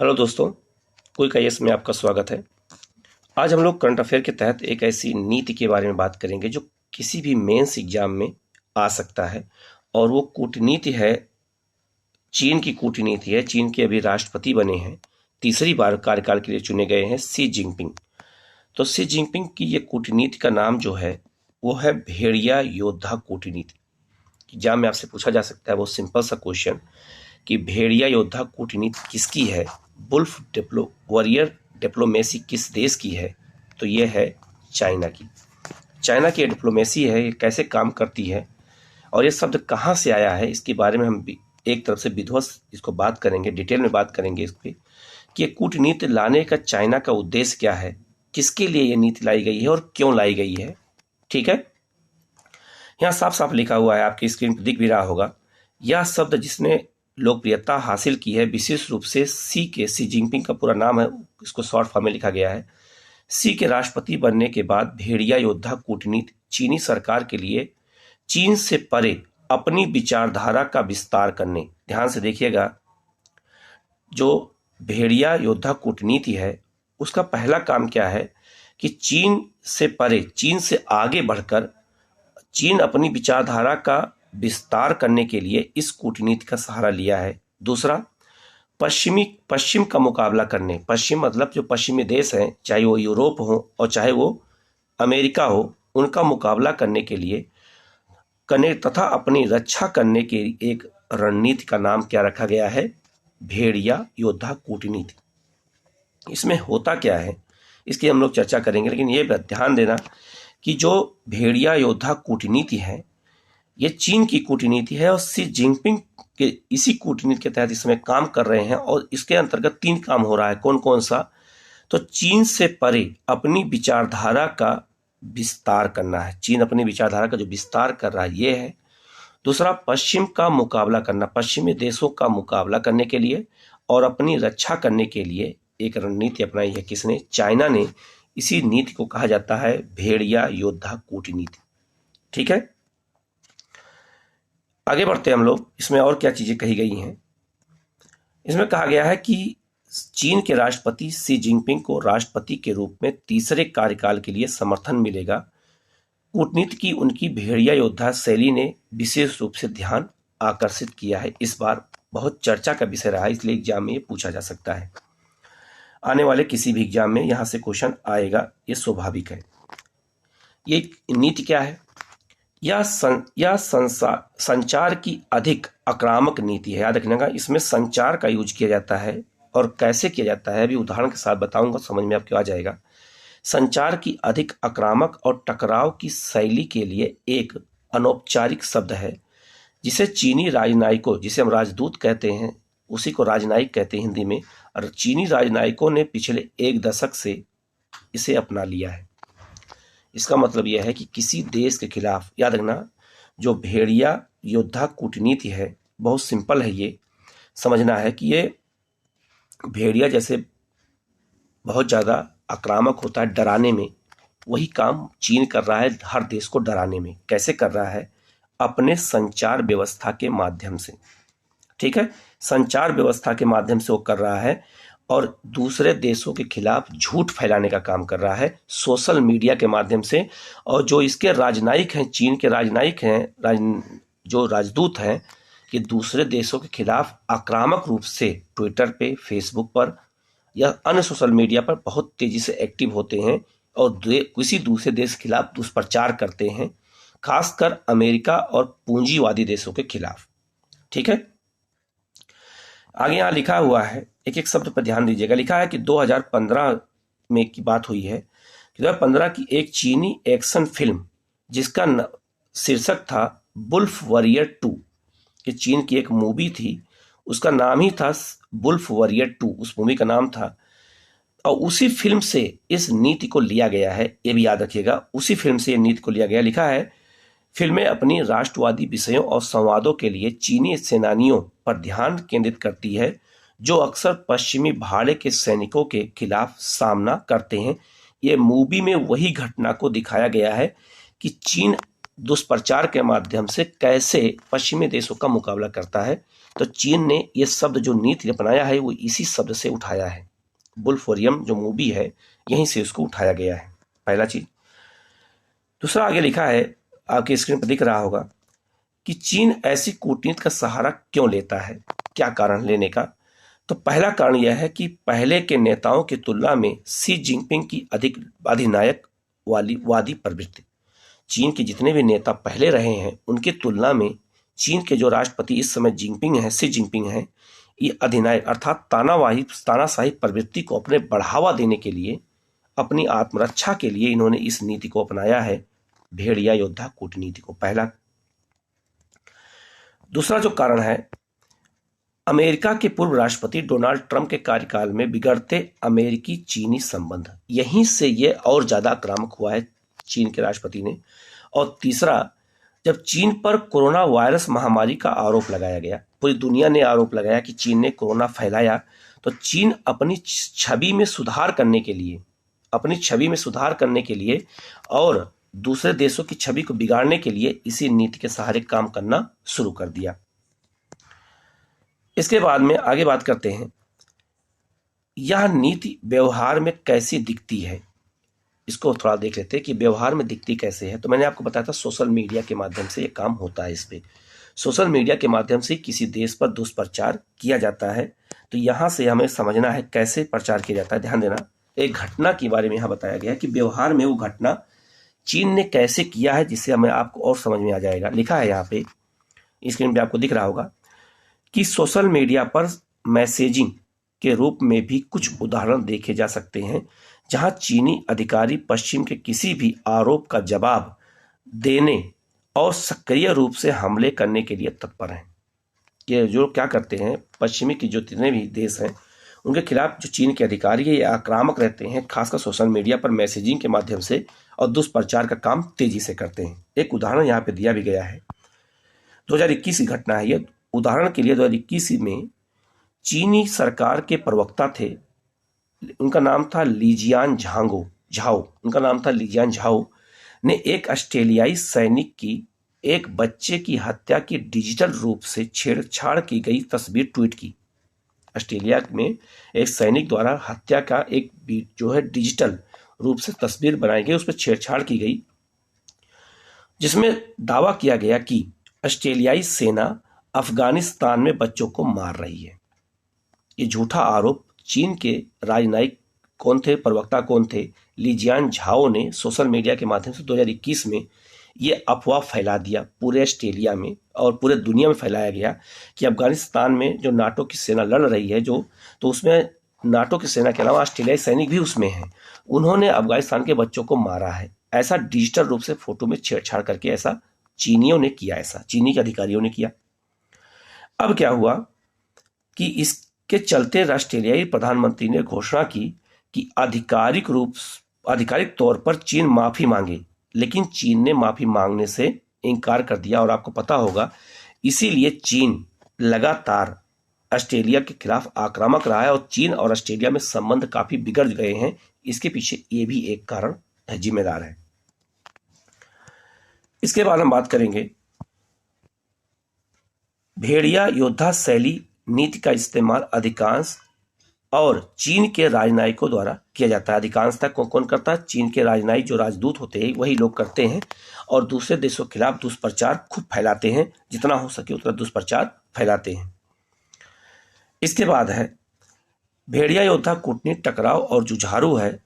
Hello दोस्तों, quick IAS में आपका स्वागत है। आज हम लोग करंट अफेयर के तहत एक ऐसी नीति के बारे में बात करेंगे जो किसी भी मेंस एग्जाम में आ सकता है, और वो कूटनीति है, चीन की कूटनीति है। चीन के अभी राष्ट्रपति बने हैं, तीसरी बार कार्यकाल के लिए चुने गए हैं शी जिनपिंग। तो शी जिनपिंग की ये कूटनीति का नाम जो है वो है भेड़िया योद्धा कूटनीति। एग्जाम में आपसे पूछा जा सकता है वो सिंपल सा क्वेश्चन कि भेड़िया योद्धा कूटनीति किसकी है, वुल्फ वॉरियर डिप्लोमेसी किस देश की है? तो ये है चाइना की। चाइना की डिप्लोमेसी है, ये कैसे काम करती है और ये शब्द कहाँ से आया है, इसके बारे में हम एक तरफ से विध्वस्त इसको बात करेंगे, डिटेल में बात करेंगे इस पर कि कूटनीति लाने का चाइना का उद्देश्य क्या है, किसके लिए ये नीति लाई गई है और क्यों लाई गई है। ठीक है, यहाँ साफ साफ लिखा हुआ है, आपकी स्क्रीन पर दिख भी रहा होगा। यह शब्द जिसने लोकप्रियता हासिल की है विशेष रूप से शी जिनपिंग का पूरा नाम है, इसको शॉर्ट फॉर्म में लिखा गया है। शी के राष्ट्रपति बनने के बाद भेड़िया योद्धा कूटनीति चीनी सरकार के लिए चीन से परे अपनी विचारधारा का विस्तार करने, ध्यान से देखिएगा, जो भेड़िया योद्धा कूटनीति है उसका पहला काम क्या है कि चीन से परे, चीन से आगे बढ़कर चीन अपनी विचारधारा का विस्तार करने के लिए इस कूटनीति का सहारा लिया है। दूसरा, पश्चिम का मुकाबला करने, पश्चिम मतलब जो पश्चिमी देश हैं, चाहे वो यूरोप हो और चाहे वो अमेरिका हो, उनका मुकाबला करने के लिए तथा अपनी रक्षा करने के एक रणनीति का नाम क्या रखा गया है? भेड़िया योद्धा कूटनीति। इसमें होता क्या है इसकी हम लोग चर्चा करेंगे, लेकिन ये ध्यान देना कि जो भेड़िया योद्धा कूटनीति है ये चीन की कूटनीति है और शी जिनपिंग के इसी कूटनीति के तहत इसमें काम कर रहे हैं। और इसके अंतर्गत 3 काम हो रहा है। कौन कौन सा? तो चीन से परे अपनी विचारधारा का विस्तार करना है, चीन अपनी विचारधारा का जो विस्तार कर रहा है ये है। दूसरा, पश्चिम का मुकाबला करना, पश्चिमी देशों का मुकाबला करने के लिए और अपनी रक्षा करने के लिए एक रणनीति अपनाई है। किसने? चाइना ने। इसी नीति को कहा जाता है भेड़िया योद्धा कूटनीति। ठीक है, आगे बढ़ते हैं हम लोग। इसमें और क्या चीजें कही गई हैं? इसमें कहा गया है कि चीन के राष्ट्रपति शी जिनपिंग को राष्ट्रपति के रूप में तीसरे कार्यकाल के लिए समर्थन मिलेगा। कूटनीति की उनकी भेड़िया योद्धा शैली ने विशेष रूप से ध्यान आकर्षित किया है। इस बार बहुत चर्चा का विषय रहा है, इसलिए एग्जाम में ये पूछा जा सकता है। आने वाले किसी भी एग्जाम में यहां से क्वेश्चन आएगा, ये स्वाभाविक है। ये नीति क्या है? यह संचार की अधिक आक्रामक नीति है। याद रखना, इसमें संचार का यूज किया जाता है और कैसे किया जाता है अभी उदाहरण के साथ बताऊंगा, समझ में आपको आ जाएगा। संचार की अधिक आक्रामक और टकराव की शैली के लिए एक अनौपचारिक शब्द है जिसे चीनी राजनयिकों, जिसे हम राजदूत कहते हैं, उसी को राजनयिक कहते हैं हिंदी में, और चीनी राजनयिकों ने पिछले 1 दशक से इसे अपना लिया है। इसका मतलब यह है कि किसी देश के खिलाफ, याद रखना, जो भेड़िया योद्धा कूटनीति है बहुत सिंपल है, ये समझना है कि ये भेड़िया जैसे बहुत ज़्यादा आक्रामक होता है डराने में, वही काम चीन कर रहा है हर देश को डराने में। कैसे कर रहा है? अपने संचार व्यवस्था के माध्यम से। ठीक है, संचार व्यवस्था के माध्यम से वो कर रहा है और दूसरे देशों के खिलाफ झूठ फैलाने का काम कर रहा है सोशल मीडिया के माध्यम से। और जो इसके राजनयिक हैं, चीन के राजनयिक हैं, जो राजदूत हैं, कि दूसरे देशों के खिलाफ आक्रामक रूप से ट्विटर पे, फेसबुक पर या अन्य सोशल मीडिया पर बहुत तेजी से एक्टिव होते हैं और किसी दूसरे देश के खिलाफ दुष्प्रचार करते हैं, खासकर अमेरिका और पूंजीवादी देशों के खिलाफ। ठीक है, आगे यहाँ लिखा हुआ है, एक एक शब्द पर ध्यान दीजिएगा। लिखा है कि 2015 में की बात हुई है कि 2015 की एक चीनी एक्शन फिल्म जिसका शीर्षक था वुल्फ वॉरियर 2, कि चीन की एक मूवी थी, उसका नाम ही था वुल्फ वॉरियर 2, उस मूवी का नाम था। और उसी फिल्म से इस नीति को लिया गया है, ये भी याद रखिएगा, उसी फिल्म से ये नीति को लिया गया। लिखा है, फिल्में अपनी राष्ट्रवादी विषयों और संवादों के लिए चीनी सेनानियों पर ध्यान केंद्रित करती है जो अक्सर पश्चिमी भाड़े के सैनिकों के खिलाफ सामना करते हैं। ये मूवी में वही घटना को दिखाया गया है कि चीन दुष्प्रचार के माध्यम से कैसे पश्चिमी देशों का मुकाबला करता है, तो चीन ने ये शब्द जो नीति अपनाया है वो इसी शब्द से उठाया है। वुल्फोरियम जो मूवी है यहीं से उसको उठाया गया है, पहला चीज। दूसरा आगे लिखा है, आपकी स्क्रीन पर दिख रहा होगा कि चीन ऐसी कूटनीति का सहारा क्यों लेता है, क्या कारण लेने का। तो पहला कारण यह है कि पहले के नेताओं की तुलना में शी जिनपिंग की अधिक अधिनायक वादी प्रवृत्ति। चीन के जितने भी नेता पहले रहे हैं उनकी तुलना में चीन के जो राष्ट्रपति इस समय जिनपिंग है, शी जिनपिंग है, ये अधिनायक अर्थात तानाशाही प्रवृत्ति को अपने बढ़ावा देने के लिए, अपनी आत्मरक्षा के लिए इन्होंने इस नीति को अपनाया है, भेड़िया योद्धा कूटनीति को, पहला। दूसरा जो कारण है, अमेरिका के पूर्व राष्ट्रपति डोनाल्ड ट्रंप के कार्यकाल में बिगड़ते अमेरिकी चीनी संबंध, यहीं से ये और ज्यादा आक्रामक हुआ है चीन के राष्ट्रपति ने। और तीसरा, जब चीन पर कोरोना वायरस महामारी का आरोप लगाया गया, पूरी दुनिया ने आरोप लगाया कि चीन ने कोरोना फैलाया, तो चीन अपनी छवि में सुधार करने के लिए और दूसरे देशों की छवि को बिगाड़ने के लिए इसी नीति के सहारे काम करना शुरू कर दिया। इसके बाद में आगे बात करते हैं, यह नीति व्यवहार में कैसी दिखती है, इसको थोड़ा देख लेते हैं कि व्यवहार में दिखती कैसे है। तो मैंने आपको बताया था सोशल मीडिया के माध्यम से ये काम होता है। इस पे सोशल मीडिया के माध्यम से किसी देश पर दुष्प्रचार किया जाता है। तो यहाँ से हमें समझना है कैसे प्रचार किया जाता है। ध्यान देना, एक घटना के बारे में यहाँ बताया गया है कि व्यवहार में वो घटना चीन ने कैसे किया है, जिससे हमें आपको और समझ में आ जाएगा। लिखा है यहाँ पे, स्क्रीन पे आपको दिख रहा होगा कि सोशल मीडिया पर मैसेजिंग के रूप में भी कुछ उदाहरण देखे जा सकते हैं, जहां चीनी अधिकारी पश्चिम के किसी भी आरोप का जवाब देने और सक्रिय रूप से हमले करने के लिए तत्पर हैं। ये जो क्या करते हैं, पश्चिमी के जो जितने भी देश हैं उनके खिलाफ जो चीन के अधिकारी है ये आक्रामक रहते हैं, खासकर सोशल मीडिया पर मैसेजिंग के माध्यम से, और दुष्प्रचार का काम तेजी से करते हैं। एक उदाहरण यहाँ पे दिया भी गया है, 2021 की घटना है ये। उदाहरण के लिए 2021 में चीनी सरकार के प्रवक्ता थे, उनका नाम था लीजियान झाओ ने एक ऑस्ट्रेलियाई सैनिक की एक बच्चे की हत्या की डिजिटल रूप से छेड़छाड़ की गई तस्वीर ट्वीट की। ऑस्ट्रेलिया में एक सैनिक द्वारा हत्या का एक जो है डिजिटल रूप से तस्वीर बनाई गई, उस पर छेड़छाड़ की गई, जिसमें दावा किया गया कि ऑस्ट्रेलियाई सेना अफगानिस्तान में बच्चों को मार रही है। ये झूठा आरोप चीन के राजनयिक प्रवक्ता कौन थे, लीजियान झाओ ने सोशल मीडिया के माध्यम से 2021 में ये अफवाह फैला दिया पूरे ऑस्ट्रेलिया में और पूरे दुनिया में फैलाया गया कि अफगानिस्तान में जो नाटो की सेना लड़ रही है तो उसमें नाटो की सेना के अलावा ऑस्ट्रेलियाई सैनिक भी उसमें हैं, उन्होंने अफगानिस्तान के बच्चों को मारा है। ऐसा डिजिटल रूप से फोटो में छेड़छाड़ करके ऐसा चीनियों ने किया, ऐसा चीनी के अधिकारियों ने किया। अब क्या हुआ कि इसके चलते ऑस्ट्रेलियाई प्रधानमंत्री ने घोषणा की कि आधिकारिक तौर पर चीन माफी मांगे, लेकिन चीन ने माफी मांगने से इनकार कर दिया। और आपको पता होगा इसीलिए चीन लगातार ऑस्ट्रेलिया के खिलाफ आक्रामक रहा है और चीन और ऑस्ट्रेलिया में संबंध काफी बिगड़ गए हैं। इसके पीछे ये भी एक कारण है, जिम्मेदार है। इसके बाद हम बात करेंगे भेड़िया योद्धा शैली नीति का इस्तेमाल अधिकांश और चीन के राजनयिकों द्वारा किया जाता है। अधिकांशतः कौन करता है, चीन के राजनयिक जो राजदूत होते हैं वही लोग करते हैं और दूसरे देशों के खिलाफ दुष्प्रचार खूब फैलाते हैं, जितना हो सके उतना दुष्प्रचार फैलाते हैं। इसके बाद है भेड़िया योद्धा कूटनीति टकराव और जुझारू है।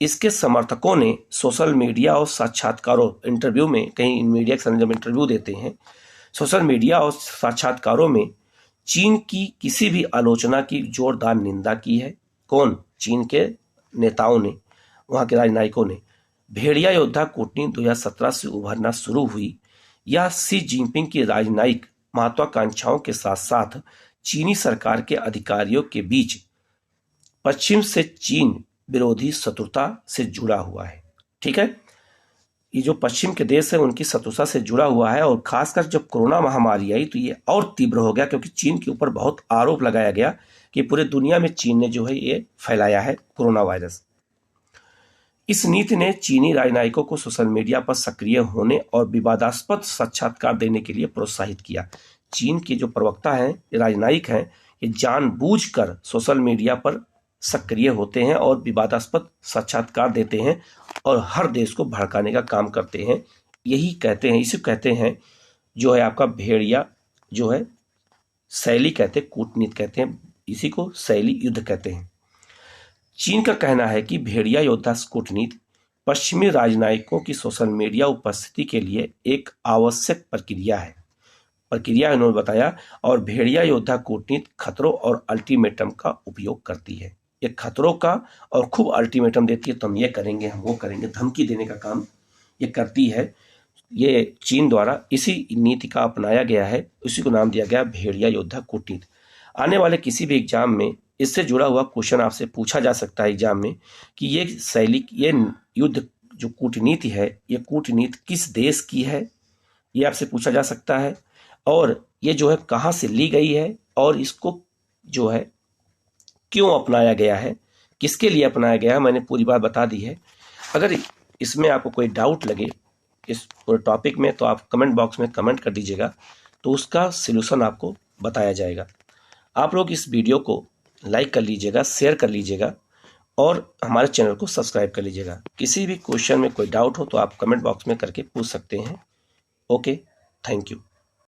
इसके समर्थकों ने सोशल मीडिया और साक्षात्कारों, इंटरव्यू में, कहीं मीडिया के सामने जब इंटरव्यू देते हैं, सोशल मीडिया और साक्षात्कारों में चीन की किसी भी आलोचना की जोरदार निंदा की है। कौन, चीन के नेताओं ने, वहां के राजनयिकों ने। भेड़िया योद्धा कूटनीति 2017 से उभरना शुरू हुई। यह शी जिनपिंग की राजनयिक महत्वाकांक्षाओं के साथ साथ चीनी सरकार के अधिकारियों के बीच पश्चिम से चीन विरोधी शत्रुता से जुड़ा हुआ है। ठीक है, ये जो पश्चिम के देश है उनकी शत्रुता से जुड़ा हुआ है। और खासकर जब कोरोना महामारी आई तो ये और तीव्र हो गया, क्योंकि चीन के ऊपर बहुत आरोप लगाया गया कि पूरे दुनिया में चीन ने जो है ये फैलाया है कोरोना वायरस। इस नीति ने चीनी राजनयिकों को सोशल मीडिया पर सक्रिय होने और विवादास्पद साक्षात्कार देने के लिए प्रोत्साहित किया। चीन के जो प्रवक्ता हैं, राजनयिक हैं, ये जानबूझकर सोशल मीडिया पर सक्रिय होते हैं और विवादास्पद साक्षात्कार देते हैं और हर देश को भड़काने का काम करते हैं। यही कहते हैं, इसे कहते हैं जो है आपका भेड़िया जो है शैली कहते हैं, कूटनीति कहते हैं, इसी को शैली युद्ध कहते हैं। चीन का कहना है कि भेड़िया योद्धा कूटनीति पश्चिमी राजनयिकों की सोशल मीडिया उपस्थिति के लिए एक आवश्यक प्रक्रिया इन्होंने बताया, और भेड़िया योद्धा कूटनीति खतरों और अल्टीमेटम का उपयोग करती है। ये खतरों का और खूब अल्टीमेटम देती है, तो हम ये करेंगे, हम वो करेंगे, धमकी देने का काम ये करती है। ये चीन द्वारा इसी नीति का अपनाया गया है, उसी को नाम दिया गया भेड़िया योद्धा कूटनीति। आने वाले किसी भी एग्जाम में इससे जुड़ा हुआ क्वेश्चन आपसे पूछा जा सकता है एग्जाम में कि ये शैली, ये युद्ध जो कूटनीति है, ये कूटनीति किस देश की है, ये आपसे पूछा जा सकता है। और ये जो है कहाँ से ली गई है और इसको जो है क्यों अपनाया गया है, किसके लिए अपनाया गया है, मैंने पूरी बात बता दी है। अगर इसमें आपको कोई डाउट लगे इस पूरे टॉपिक में, तो आप कमेंट बॉक्स में कमेंट कर दीजिएगा, तो उसका सिल्यूशन आपको बताया जाएगा। आप लोग इस वीडियो को लाइक कर लीजिएगा, शेयर कर लीजिएगा और हमारे चैनल को सब्सक्राइब कर लीजिएगा। किसी भी क्वेश्चन में कोई डाउट हो तो आप कमेंट बॉक्स में करके पूछ सकते हैं। Okay, thank you.